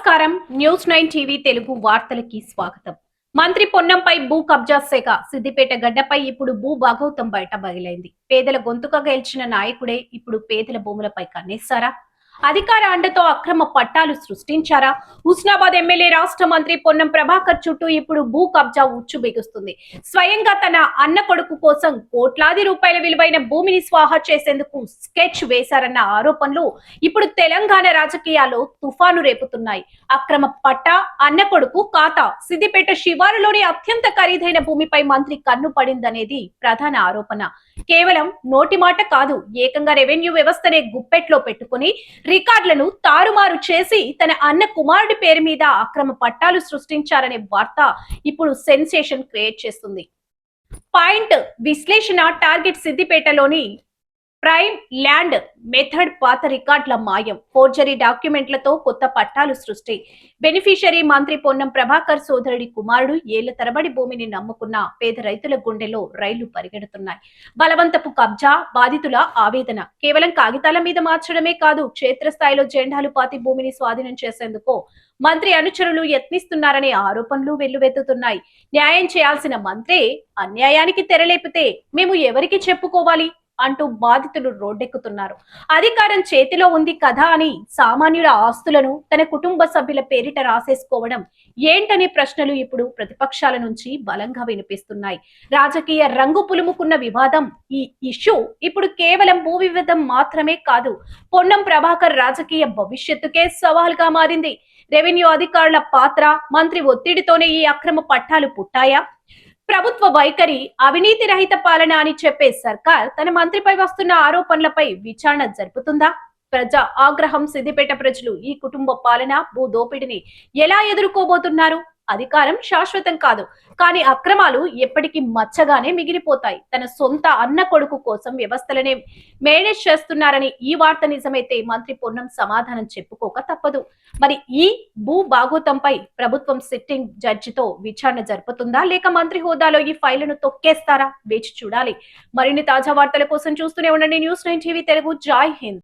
నమస్కారం news 9 TV Telugu వార్తలకి స్వాగతం. మంత్రి పొన్నంపై భూ కబ్జా శాఖ సిద్దిపేట గడ్డపై ఇప్పుడు భూ భాగవతం బయట బయలైంది. పేదల గొంతుక గెలిచిన నాయకుడే ఇప్పుడు పేదల భూములపై కన్నేశారా? అధికార అండతో అక్రమ పట్టాలు సృష్టించారా? హుస్నాబాద్ ఎమ్మెల్యే రాష్ట్ర మంత్రి పొన్నం ప్రభాకర్ చుట్టూ ఇప్పుడు భూ కబ్జా ఉచ్చు బిగుస్తుంది. స్వయంగా తన అన్న కొడుకు కోసం కోట్లాది రూపాయల విలువైన భూమిని స్వాహా చేసేందుకు స్కెచ్ వేశారన్న ఆరోపణలు ఇప్పుడు తెలంగాణ రాజకీయాల్లో తుఫాను రేపుతున్నాయి. అక్రమ పట్టా, అన్న కొడుకు ఖాతా, సిద్దిపేట శివారులోని అత్యంత ఖరీదైన భూమిపై మంత్రి కన్ను పడిందనేది ప్రధాన ఆరోపణ. కేవలం నోటి మాట కాదు, ఏకంగా రెవెన్యూ వ్యవస్థనే గుప్పెట్లో పెట్టుకుని రికార్డులను తారుమారు చేసి తన అన్న కుమారుడి పేరు మీద అక్రమ పట్టాలు సృష్టించారనే వార్త ఇప్పుడు సెన్సేషన్ క్రియేట్ చేస్తుంది. పాయింట్ విశ్లేషణ టార్గెట్ సిద్దిపేటలోని ప్రైమ్ ల్యాండ్ మెథడ్ పాత రికార్డుల మాయం, ఫోర్జరీ డాక్యుమెంట్లతో కొత్త పట్టాలు సృష్టి. బెనిఫిషరీ మంత్రి పొన్నం ప్రభాకర్ సోదరుడి కుమారుడు ఏళ్ల తరబడి భూమిని నమ్ముకున్న పేద రైతుల గుండెలో రైళ్లు పరిగెడుతున్నాయి. బలవంతపు కబ్జా, బాధితుల ఆవేదన కేవలం కాగితాల మీద మార్చడమే కాదు, క్షేత్రస్థాయిలో జెండాలు పాతి భూమిని స్వాధీనం చేసేందుకు మంత్రి అనుచరులు యత్నిస్తున్నారనే ఆరోపణలు వెల్లువెత్తుతున్నాయి. న్యాయం చేయాల్సిన మంత్రే అన్యాయానికి తెరలేపితే మేము ఎవరికి చెప్పుకోవాలి అంటూ బాధితులు రోడ్డెక్కుతున్నారు. అధికారం చేతిలో ఉంది కదా అని సామాన్యుల ఆస్తులను తన కుటుంబ సభ్యుల పేరిట రాసేసుకోవడం ఏంటనే ప్రశ్నలు ఇప్పుడు ప్రతిపక్షాల నుంచి బలంగా వినిపిస్తున్నాయి. రాజకీయ రంగు పులుముకున్న వివాదం, ఈ ఇష్యూ ఇప్పుడు కేవలం భూ వివాదం మాత్రమే కాదు, పొన్నం ప్రభాకర్ రాజకీయ భవిష్యత్తుకే సవాల్గా మారింది. రెవెన్యూ అధికారుల పాత్ర, మంత్రి ఒత్తిడితోనే ఈ అక్రమ పట్టాలు పుట్టాయా? ప్రభుత్వ వైఖరి అవినీతి రహిత పాలన అని చెప్పే సర్కార్ తన మంత్రిపై వస్తున్న ఆరోపణలపై విచారణ జరుపుతుందా? ప్రజా ఆగ్రహం, సిద్దిపేట ప్రజలు ఈ కుటుంబ పాలన, భూ దోపిడిని ఎలా ఎదుర్కోబోతున్నారు? అధికారం శాశ్వతం కాదు, కానీ అక్రమాలు ఎప్పటికీ మచ్చగానే మిగిలిపోతాయి. తన సొంత అన్న కొడుకు కోసం వ్యవస్థలనే మేనేజ్ చేస్తున్నారని ఈ వార్త నిజమైతే మంత్రి పొన్నం సమాధానం చెప్పుకోక తప్పదు. మరి ఈ భూ భాగోతంపై ప్రభుత్వం సిట్టింగ్ జడ్జితో విచారణ జరుపుతుందా, లేక మంత్రి హోదాలో ఈ ఫైళ్లను తొక్కేస్తారా? వేచి చూడాలి. మరిన్ని తాజా వార్తల కోసం చూస్తూనే ఉండండి న్యూస్ 9 టీవీ తెలుగు. జై హింద్.